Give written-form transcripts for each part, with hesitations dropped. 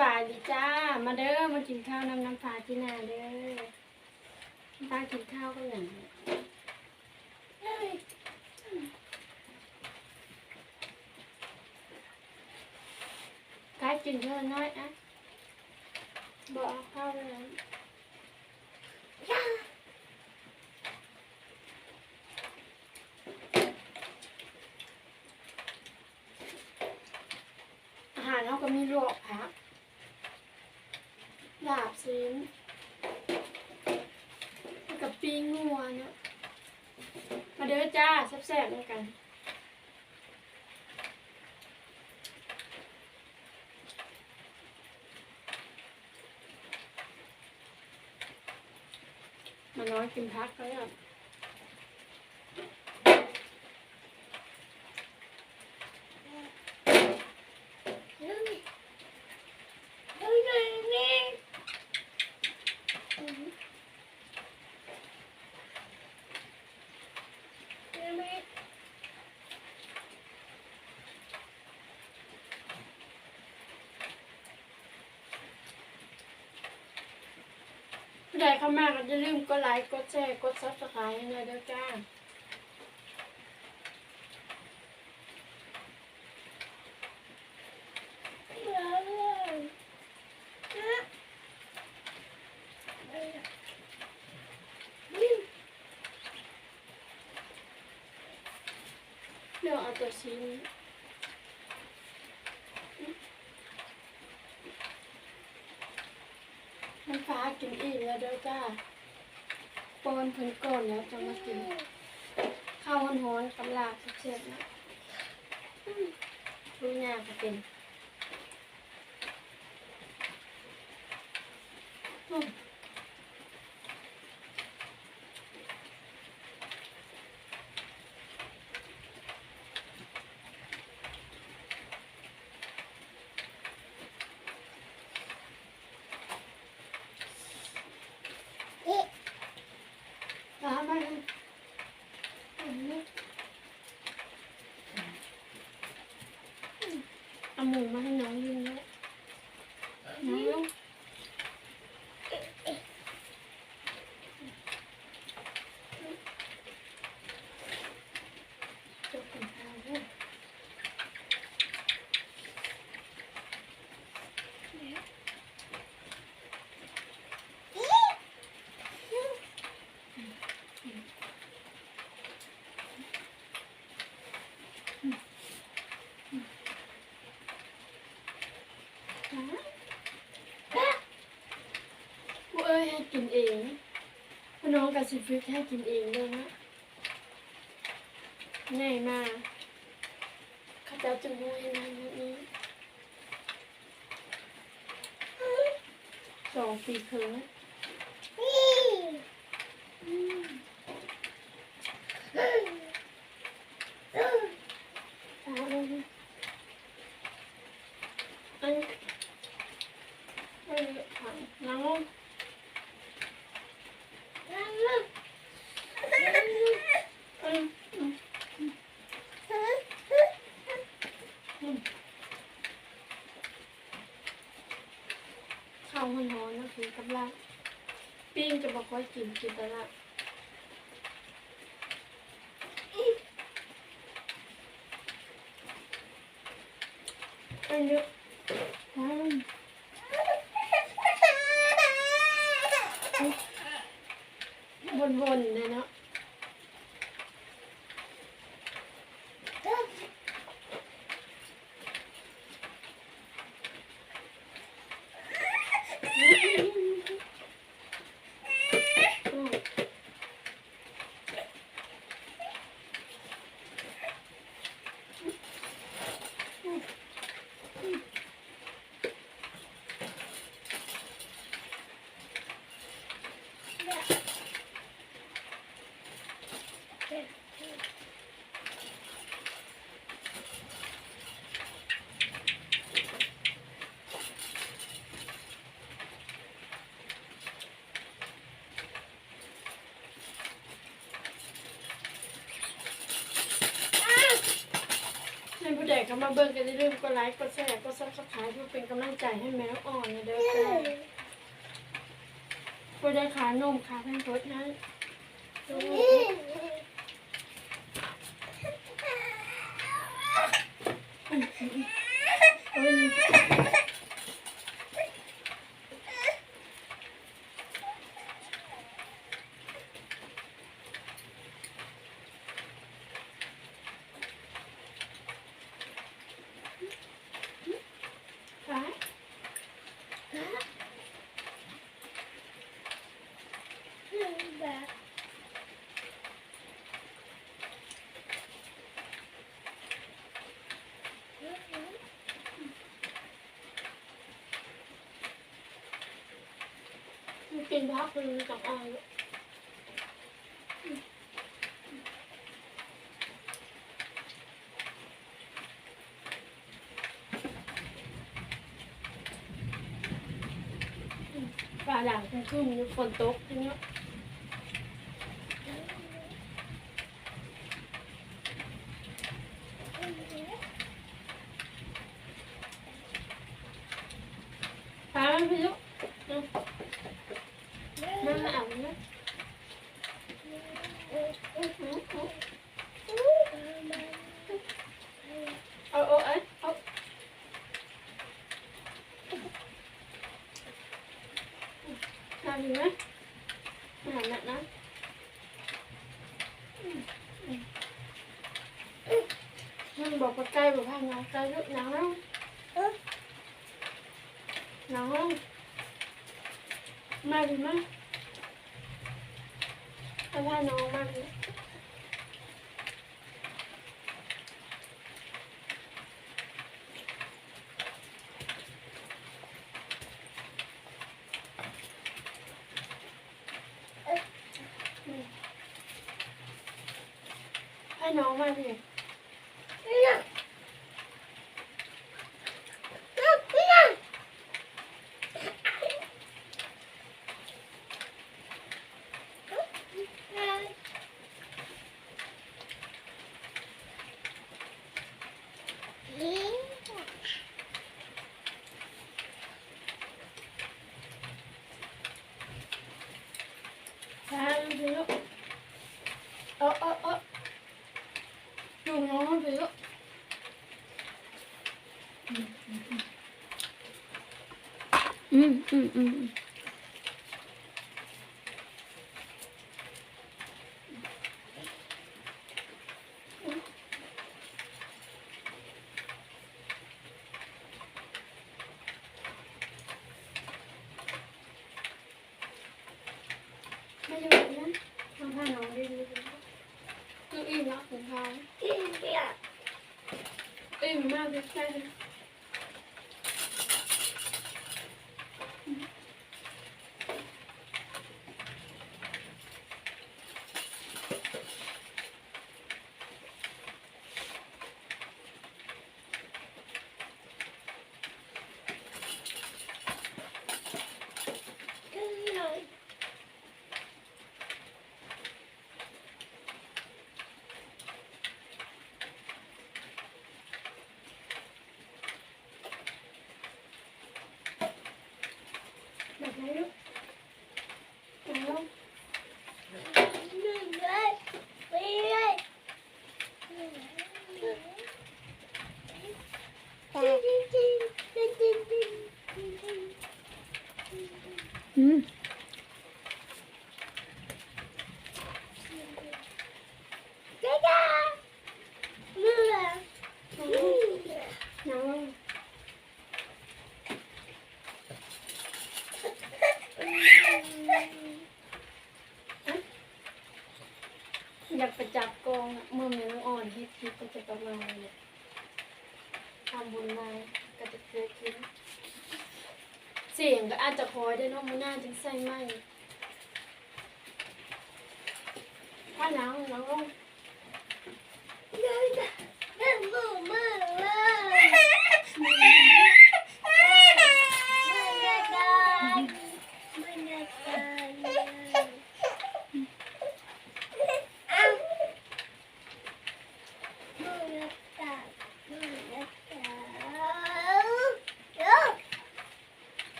บายดีจ้ามาเด้อมากินข้าวน้ำฟ้าที่นาเด้อฟ้ากินข้าวก็อย่างนี้กายกินเท่าน้อยอ่ะบอกข้าวเลยอาหารเขาก็มีลวกผักลาบซีนกับปิ้งงัวเนาะมาเด้อจ้าแซ่บๆด้วยกันมาน้อยกินพักก็ได้ผู้ใดเข้ามาก็อย่าลืมกดไลค์กดแชร์กดซับสไครต์ให้หน่อยเด้อจ้าเดี๋ยวเอาตัวชิ้นน้ำฟ้ากินอิ่มแล้วเด้อจ้าปนเพิ่นก่อนแล้วจะมากินข้าวร้อนๆกับลาบเสียบๆนะลูกยาก็เป็นฟ้ามาเลยเอาหมูมาให้น้องกินแล้วน้องลูกจบกินข้าวด้วยผู้เอ้ยให้กินเองพี่น้องกับสิฟิกให้กินเองเลยนะง่ายมากข้าเจ้าจะมูให้นานแบบนี้2 ปีครึ่งน้ำข้าวมันร้อนนะคือกำลังปิ้งจะบอกว่ากินแต่ละอันเยอะวนๆเลยเนาะ มาเบิ่งกันอย่าลืมกดไลค์กดแชร์กดซับสไครป์เพื่อเป็นกำลังใจให้แมวอ่อนนะเด้อจ้าเพื่อได้ขานมขาแพนเพิร์สนะกินพักคือกับอายป่าหลังขึ้นฝนตกอย่างเงี้ยป่ามันพี่ลูกมันมาเอาเนี่ยเอาทำดีไหมหาแบบนั้นมันบอกว่าใกล้บอกว่าน้องใกล้ลูกน้องน้องมาดีไหมเอาผ้าน้องมาดีให้น้องมาดิใช่พี่ลูกดูน้องพี่ลูกไม่อยู่นะทำผ้าน้องดีคืออิ่มแล้วของเขาอิ่มมากเลยใช่เลยแบบไหนลูกน้องอยากไปจับกองเมื่อแม่น้องอ่อนฮิตก็จะประมาณนี้ทำบุญมาก็จะเคยกินเสียงก็อาจจะคอยได้เนาะมือหน้าจึงใส่ไหมถ้าหนาวน้อง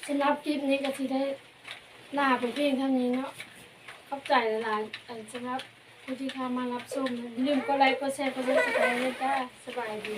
สำหรับคลิปนี้ก็สิได้ลาไปเพียงเท่านี้เนาะขอบใจหลายๆสำหรับผู้ที่เข้ามารับชมอย่าลืมกดไลค์กดแชร์กดซับสไครต์ด้วยจ้าสบายดี